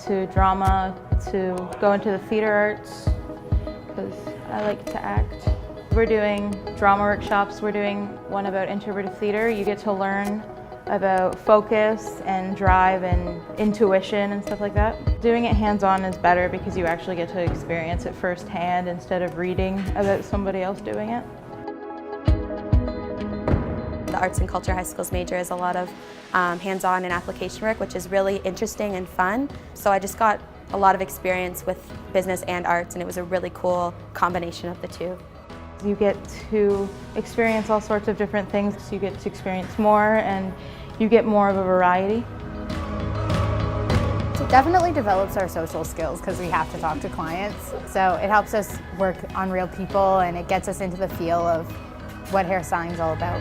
into drama, to go into the theater arts, because I like to act. We're doing drama workshops. We're doing one about interpretive theater. You get to learn about focus and drive and intuition and stuff like that. Doing it hands-on is better because you actually get to experience it firsthand instead of reading about somebody else doing it. The Arts and Culture High Skills major is a lot of hands-on and application work, which is really interesting and fun. So I just got a lot of experience with business and arts, and it was a really cool combination of the two. You get to experience all sorts of different things. You get to experience more and you get more of a variety. It definitely develops our social skills because we have to talk to clients. So it helps us work on real people and it gets us into the feel of what hairstyling is all about.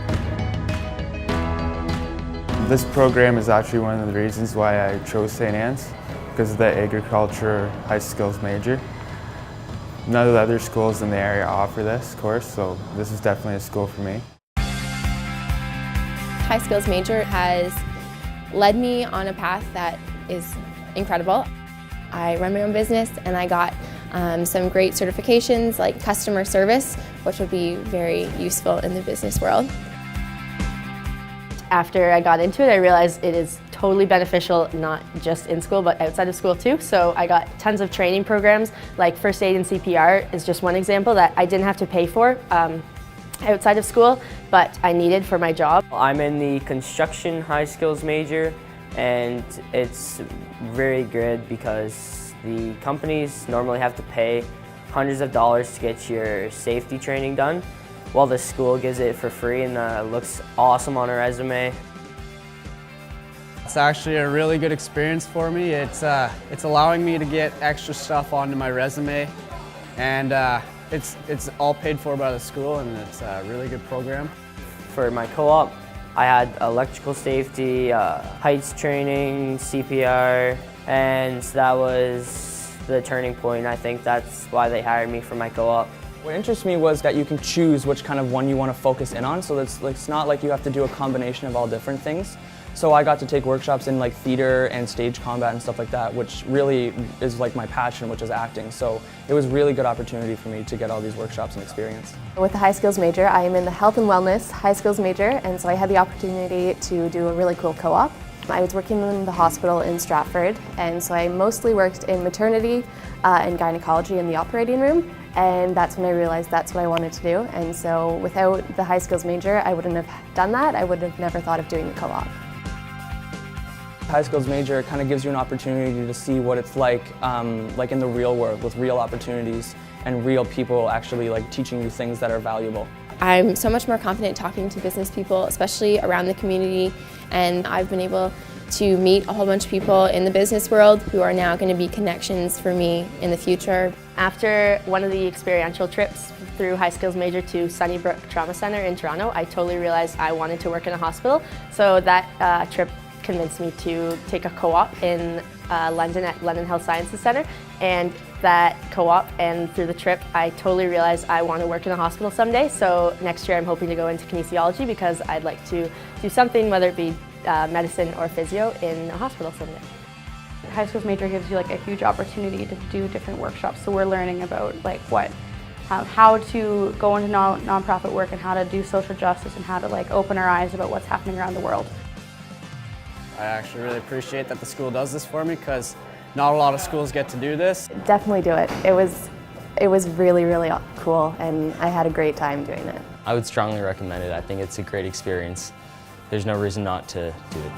This program is actually one of the reasons why I chose St. Anne's, because of the agriculture high skills major. None of the other schools in the area offer this course, so this is definitely a school for me. High skills major has led me on a path that is incredible. I run my own business and I got some great certifications like customer service, which will be very useful in the business world. After I got into it, I realized it is totally beneficial, not just in school, but outside of school too. So I got tons of training programs, like first aid and CPR is just one example that I didn't have to pay for outside of school, but I needed for my job. I'm in the construction high skills major, and it's very good because the companies normally have to pay hundreds of dollars to get your safety training done, while the school gives it for free and looks awesome on a resume. It's actually a really good experience for me. It's allowing me to get extra stuff onto my resume, and it's all paid for by the school, and it's a really good program. For my co-op, I had electrical safety, heights training, CPR, and that was the turning point. I think that's why they hired me for my co-op. What interested me was that you can choose which kind of one you want to focus in on, so it's not like you have to do a combination of all different things. So I got to take workshops in like theater and stage combat and stuff like that, which really is like my passion, which is acting. So it was a really good opportunity for me to get all these workshops and experience. With the high skills major, I am in the health and wellness high skills major, and so I had the opportunity to do a really cool co-op. I was working in the hospital in Stratford, and so I mostly worked in maternity and gynecology in the operating room, and that's when I realized that's what I wanted to do. And so without the high skills major, I wouldn't have done that. I would have never thought of doing the co-op. High skills major kind of gives you an opportunity to see what it's like in the real world with real opportunities and real people actually like teaching you things that are valuable. I'm so much more confident talking to business people, especially around the community, and I've been able to meet a whole bunch of people in the business world who are now going to be connections for me in the future. After one of the experiential trips through high skills major to Sunnybrook Trauma Center in Toronto, I totally realized I wanted to work in a hospital. So that trip convinced me to take a co-op in London at London Health Sciences Centre, and that co-op and through the trip I totally realized I want to work in a hospital someday. So next year I'm hoping to go into kinesiology because I'd like to do something, whether it be medicine or physio, in a hospital someday. High skills major gives you like a huge opportunity to do different workshops, so we're learning about like how to go into non-profit work and how to do social justice and how to like open our eyes about what's happening around the world. I actually really appreciate that the school does this for me because not a lot of schools get to do this. Definitely do it. It was really, really cool, and I had a great time doing it. I would strongly recommend it. I think it's a great experience. There's no reason not to do it.